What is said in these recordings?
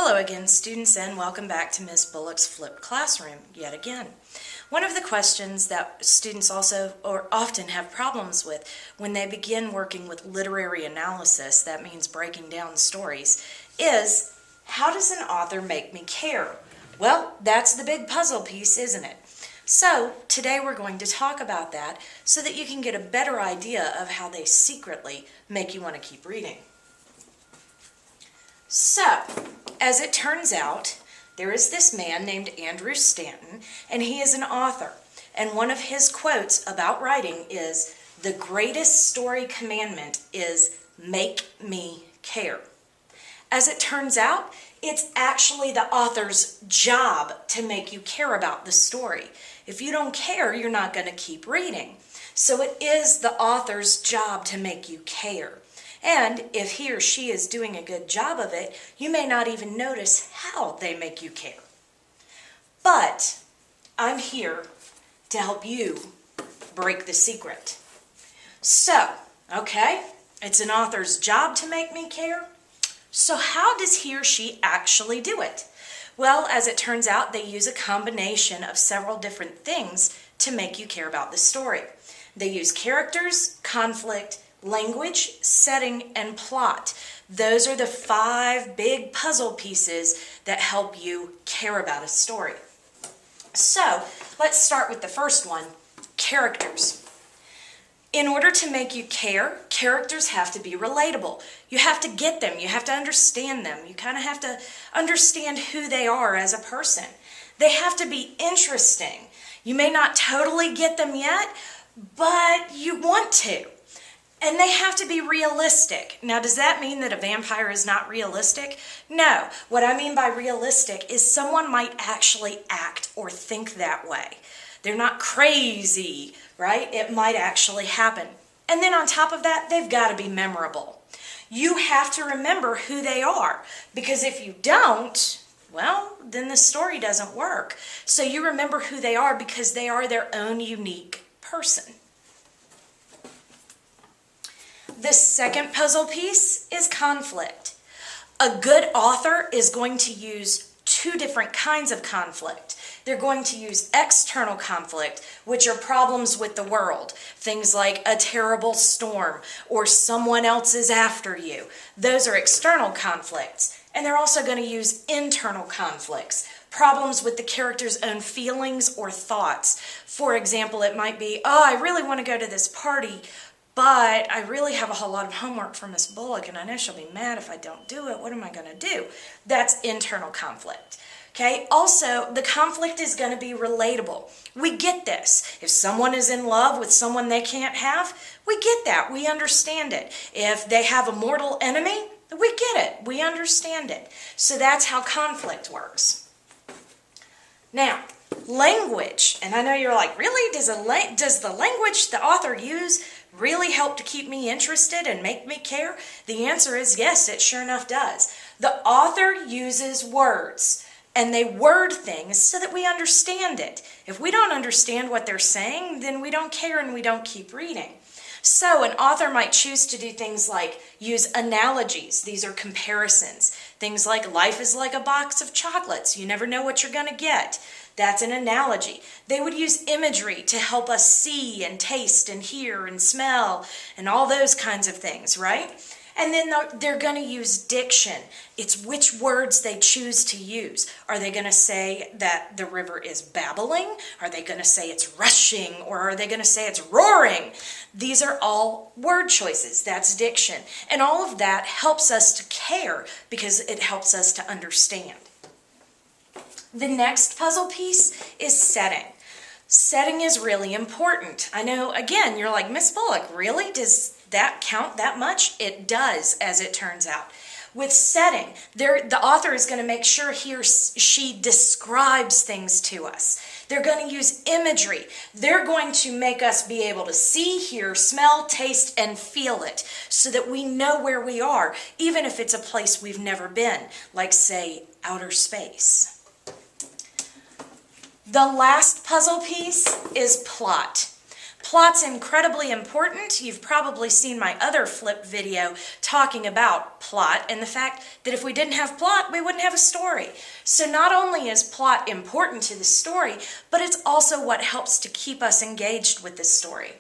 Hello again, students, and welcome back to Ms. Bullock's Flipped Classroom yet again. One of the questions that students also or often have problems with when they begin working with literary analysis, that means breaking down stories, is how does an author make me care? Well, that's the big puzzle piece, isn't it? So today we're going to talk about that so that you can get a better idea of how they secretly make you want to keep reading. So, as it turns out, there is this man named Andrew Stanton, and he is an author. And one of his quotes about writing is, "The greatest story commandment is make me care." As it turns out, it's actually the author's job to make you care about the story. If you don't care, you're not going to keep reading. So it is the author's job to make you care. And if he or she is doing a good job of it, you may not even notice how they make you care. But I'm here to help you break the secret. So, okay, it's an author's job to make me care. So how does he or she actually do it? Well, as it turns out, they use a combination of several different things to make you care about the story. They use characters, conflict, language, setting, and plot. Those are the 5 big puzzle pieces that help you care about a story. So, let's start with the first one, characters. In order to make you care, characters have to be relatable. You have to get them. You have to understand them. You kind of have to understand who they are as a person. They have to be interesting. You may not totally get them yet, but you want to. And they have to be realistic. Now, does that mean that a vampire is not realistic? No. What I mean by realistic is someone might actually act or think that way. They're not crazy, right? It might actually happen. And then on top of that, they've got to be memorable. You have to remember who they are, because if you don't, well, then the story doesn't work. So you remember who they are because they are their own unique person. The second puzzle piece is conflict. A good author is going to use 2 different kinds of conflict. They're going to use external conflict, which are problems with the world. Things like a terrible storm or someone else is after you. Those are external conflicts. And they're also going to use internal conflicts. Problems with the character's own feelings or thoughts. For example, it might be, I really want to go to this party, but I really have a whole lot of homework for Miss Bullock, and I know she'll be mad if I don't do it. What am I going to do? That's internal conflict. Okay? Also, the conflict is going to be relatable. We get this. If someone is in love with someone they can't have, we get that. We understand it. If they have a mortal enemy, we get it. We understand it. So that's how conflict works. Now, language. And I know you're like, really? Does the language the author use really help to keep me interested and make me care? The answer is yes, it sure enough does. The author uses words, and they word things so that we understand it. If we don't understand what they're saying, then we don't care and we don't keep reading. So an author might choose to do things like use analogies. These are comparisons. Things like life is like a box of chocolates. You never know what you're going to get. That's an analogy. They would use imagery to help us see and taste and hear and smell and all those kinds of things, right? And then they're going to use diction. It's which words they choose to use. Are they going to say that the river is babbling? Are they going to say it's rushing? Or are they going to say it's roaring? These are all word choices. That's diction. And all of that helps us to care because it helps us to understand. The next puzzle piece is setting. Setting is really important. I know, again, you're like, Miss Bullock, really? Does that count that much? It does, as it turns out. With setting, the author is going to make sure he or she describes things to us. They're going to use imagery. They're going to make us be able to see, hear, smell, taste, and feel it so that we know where we are, even if it's a place we've never been, like, say, outer space. The last puzzle piece is plot. Plot's incredibly important. You've probably seen my other flip video talking about plot and the fact that if we didn't have plot, we wouldn't have a story. So not only is plot important to the story, but it's also what helps to keep us engaged with the story.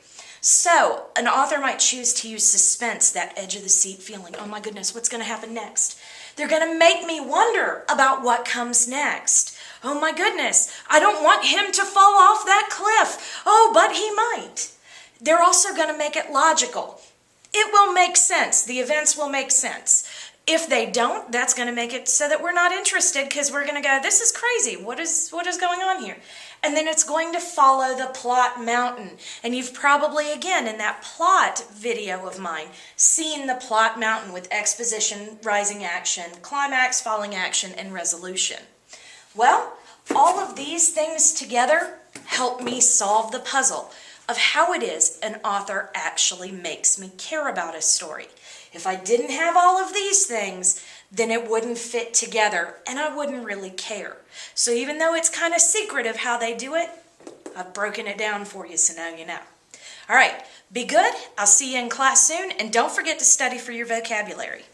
So an author might choose to use suspense, that edge of the seat feeling. Oh my goodness, what's going to happen next? They're going to make me wonder about what comes next. Oh my goodness, I don't want him to fall off that cliff. Oh, but he might. They're also going to make it logical. It will make sense. The events will make sense. If they don't, that's going to make it so that we're not interested because we're going to go, this is crazy. What is going on here? And then it's going to follow the plot mountain. And you've probably, again, in that plot video of mine, seen the plot mountain with exposition, rising action, climax, falling action, and resolution. Well, all of these things together help me solve the puzzle of how it is an author actually makes me care about a story. If I didn't have all of these things, then it wouldn't fit together and I wouldn't really care. So even though it's kind of secretive how they do it, I've broken it down for you so now you know. All right, be good. I'll see you in class soon and don't forget to study for your vocabulary.